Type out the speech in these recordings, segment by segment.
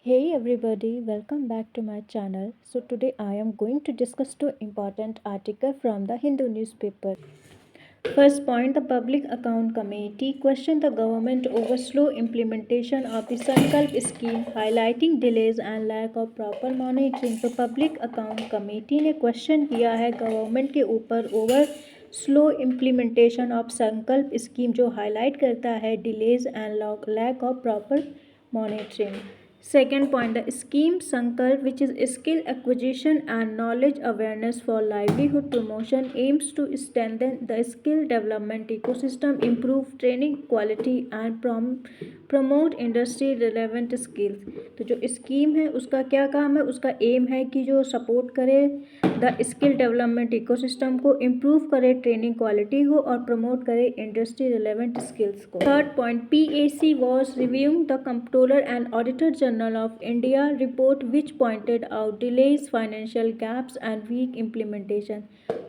Hey everybody, welcome back to my channel. So today I am going to discuss two important articles from the Hindu newspaper. First point, the Public Account Committee questioned the government over slow implementation of the Sankalp scheme, highlighting delays and lack of proper monitoring. तो Public Account Committee ने question किया है government के ऊपर over slow implementation of Sankalp scheme, जो highlight करता है delays and lack of proper monitoring. Second point, the scheme Sankalp, which is skill acquisition and knowledge awareness for livelihood promotion, aims to strengthen the skill development ecosystem, improve training quality and promote industry relevant skills. तो जो scheme है उसका क्या काम है, उसका M है कि जो सपोर्ट करे द स्किल डेवलपमेंट इकोसिस्टम को, इम्प्रूव करे ट्रेनिंग क्वालिटी को और प्रमोट करे इंडस्ट्री रिलेवेंट स्किल्स को. Third point, PAC was reviewing the Comptroller and Auditor General of India report which pointed out delays, financial gaps and weak implementation.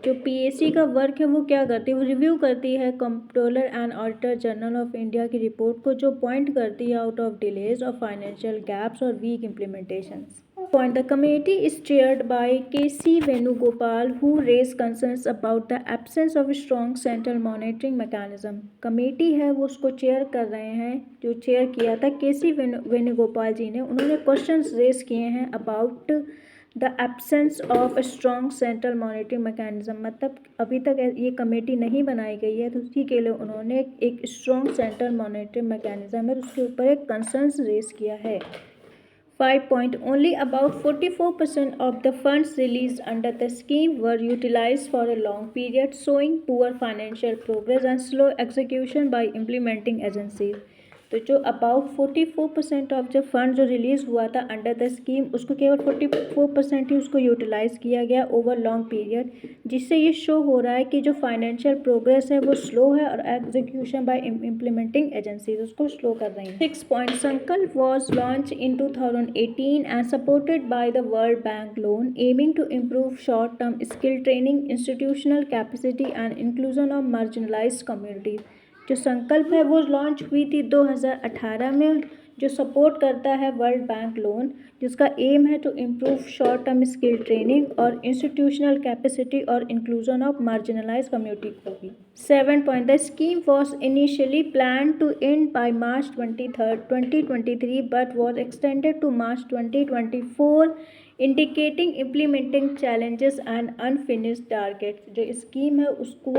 जो PAC का work है वो क्या करती है, वो रिव्यू करती है Comptroller and Auditor General of India की रिपोर्ट को, जो पॉइंट करती है आउट ऑफ डिलेज और फाइनेंशियल गैप्स और weak implementation. Point, the committee is chaired by K.C. Venugopal, who raised concerns about the absence of a strong central monitoring mechanism. Committee है वो उसको चेयर कर रहे हैं, जो चेयर किया था KC वेणुगोपाल जी ने. उन्होंने क्वेश्चंस रेज किए हैं about the absence of a strong central monitoring mechanism. मतलब अभी तक ये कमेटी नहीं बनाई गई है, तो उसी के लिए उन्होंने एक स्ट्रॉन्ग सेंट्रल मॉनिटरिंग मैकेनिज्म है उसके ऊपर एक कंसर्न्स रेज किया है. 5 point, only about 44% of the funds released under the scheme were utilized for a long period, showing poor financial progress and slow execution by implementing agencies. तो जो about 44% of जो fund जो release हुआ था under the scheme, उसको केवल 44% ही उसको utilise किया गया ओवर लॉन्ग पीरियड, जिससे ये शो हो रहा है कि जो फाइनेंशियल प्रोग्रेस है वो स्लो है और एग्जीक्यूशन बाय इम्प्लीमेंटिंग एजेंसीज उसको स्लो कर रही हैं. 6 point, Sankalp was launch in 2018 and supported by the World Bank loan, aiming to improve short term skill training, institutional capacity and inclusion of marginalised communities. जो संकल्प है वो launch हुई थी 2018 में, जो सपोर्ट करता है वर्ल्ड बैंक लोन, जिसका एम है to improve short term skill training और इंस्टीट्यूशनल कैपेसिटी और इंक्लूजन ऑफ मार्जिनलाइज कम्युनिटी को भी. 7 point, the scheme was initially plan to end by March 23, 2023 but was extended to March 2024, indicating implementing challenges and unfinished target. जो scheme है उसको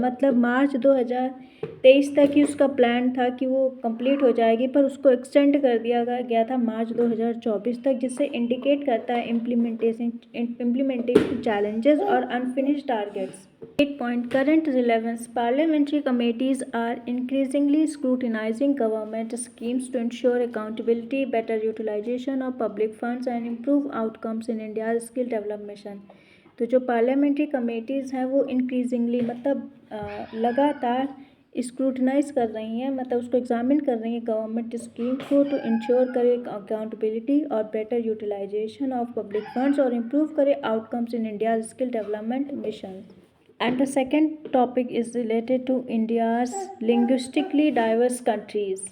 मतलब मार्च 2023 तक ही उसका प्लान था कि वो कंप्लीट हो जाएगी, पर उसको एक्सटेंड कर दिया गया था मार्च 2024 तक, जिससे इंडिकेट करता है इम्प्लीमेंटेशन चैलेंजेस और unfinished targets. 8 point, current relevance, parliamentary committees are increasingly scrutinizing government schemes to ensure accountability, better utilization of public funds and improve outcomes in India's skill development mission. तो जो parliamentary committees हैं वो increasingly मतलब लगातार scrutinise कर रही हैं, मतलब उसको एग्जामिन कर रही हैं गवर्नमेंट स्कीम को, टू इंश्योर करे अकाउंटेबिलिटी और better utilisation of public funds और इम्प्रूव करे outcomes in India skill development mission. And the second topic is related to India's linguistically diverse countries.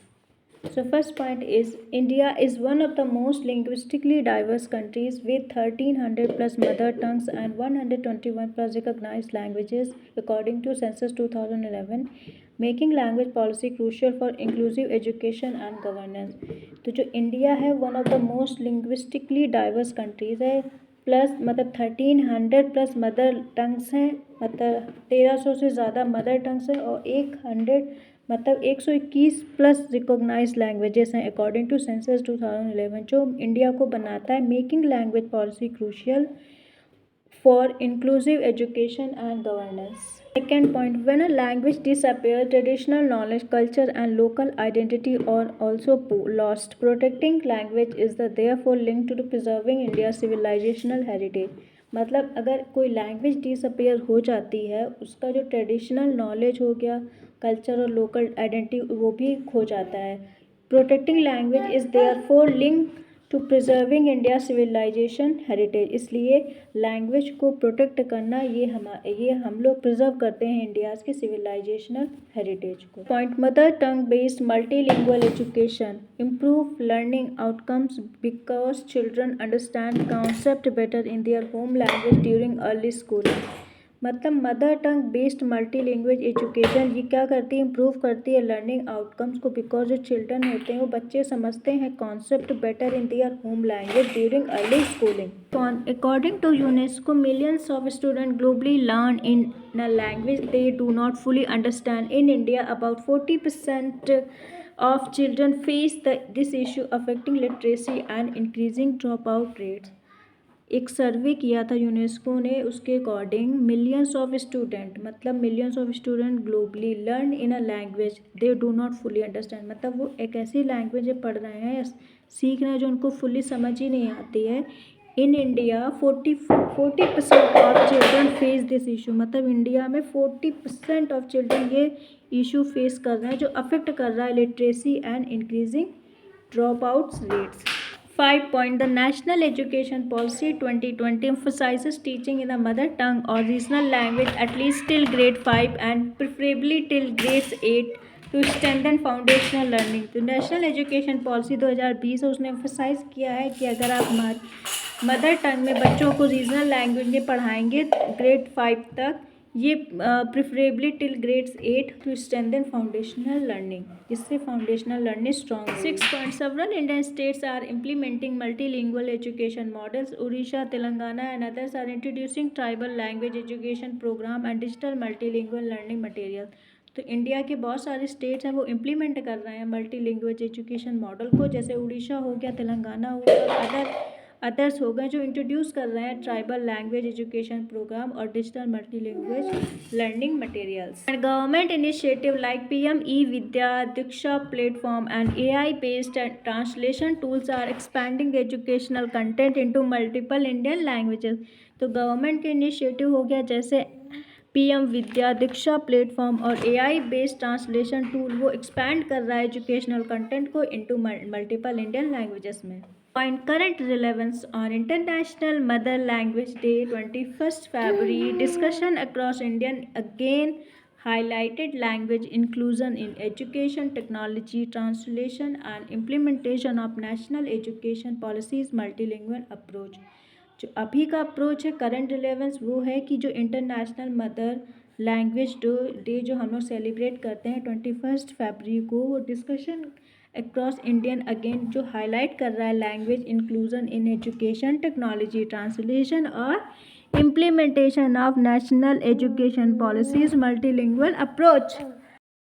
So first point is, India is one of the most linguistically diverse countries with 1300 plus mother tongues and 121 plus recognized languages according to Census 2011, making language policy crucial for inclusive education and governance. तो जो India है one of the most linguistically diverse countries है, plus मतलब 1300 plus mother tongues हैं, मतलब 1300 से ज़्यादा mother tongues हैं और 100 मतलब 121 प्लस रिकॉग्नाइज लैंग्वेजेस हैं अकॉर्डिंग टू सेंसस 2011, जो इंडिया को बनाता है making language policy crucial for inclusive education and governance. Second point, when a language disappears, traditional knowledge, culture and local identity are also lost. Protecting language is the therefore linked to preserving India's civilizational heritage. मतलब अगर कोई language disappear हो जाती है, उसका जो traditional knowledge हो गया, कल्चर और लोकल आइडेंटिटी वो भी खो जाता है. Protecting language is therefore link to preserving India civilisation heritage, इसलिए लैंग्वेज को प्रोटेक्ट करना ये हम लोग प्रिजर्व करते हैं इंडियाज़ की सिविलाइजेशनल हेरिटेज को। Point, mother tongue based multilingual education improve learning outcomes because children understand concept better in their home language during early schooling. मतलब mother tongue based multi language education ये क्या करती है, improve करती है learning outcomes को, because जो children होते हैं वो बच्चे समझते हैं concept better in their home language during early schooling. According to UNESCO, millions of student globally learn in a language they do not fully understand. In India, about 40% of children face this issue, affecting literacy and increasing dropout rates. एक सर्वे किया था UNESCO ने, उसके according millions of student, मतलब millions of student globally learn in a language they do not fully understand, मतलब वो एक ऐसी लैंग्वेज पढ़ रहे हैं, सीख रहे हैं जो उनको फुली समझ ही नहीं आती है। In India 40% of children face this issue, मतलब इंडिया में 40% ऑफ चिल्ड्रन ये इशू फेस कर रहे हैं जो अफेक्ट कर रहा है literacy and increasing drop outs rates. 5 point, the National Education Policy 2020 emphasizes teaching in the mother tongue or regional language at least till grade 5 and preferably till grades 8 to strengthen foundational learning। तो national education policy 2020 है, उसने emphasise किया है कि अगर आप mother tongue में बच्चों को रीजनल लैंग्वेज में पढ़ाएंगे ग्रेड 5 तक, ये preferably till grades 8 to strengthen foundational learning, जिससे foundational learning strong. 6 point, several Indian states are implementing multilingual education models. Orissa, Telangana and others are introducing tribal language education programme and digital multilingual learning material. तो India के बहुत सारे states हैं वो implement कर रहे हैं मल्टी लैंग्वेज एजुकेशन मॉडल को, जैसे उड़ीसा हो गया, तेलंगाना हो गया, अदर्स हो गए जो इंट्रोड्यूस कर रहे हैं ट्राइबल लैंग्वेज एजुकेशन प्रोग्राम और digital multi language learning materials. And government initiative like PM e Vidya Diksha platform and AI based translation tools are expanding educational content into multiple Indian languages. तो government के initiative हो गया जैसे PM Vidya Diksha platform और AI based translation tool, वो expand कर रहा है एजुकेशनल कंटेंट को इनटू मल्टीपल इंडियन लैंग्वेजेस में। Point, current relevance on International Mother Language Day 21st February, discussion across Indian again highlighted language inclusion in education, technology, translation and implementation of national education policies multilingual approach। जो अभी का approach है current relevance, वो है कि जो international mother language day जो हम लोग सेलिब्रेट करते हैं 21 फरवरी को, वो डिस्कशन अक्रॉस इंडियन अगेन जो हाईलाइट कर रहा है language inclusion in education, technology, translation और implementation of national education policies multilingual approach.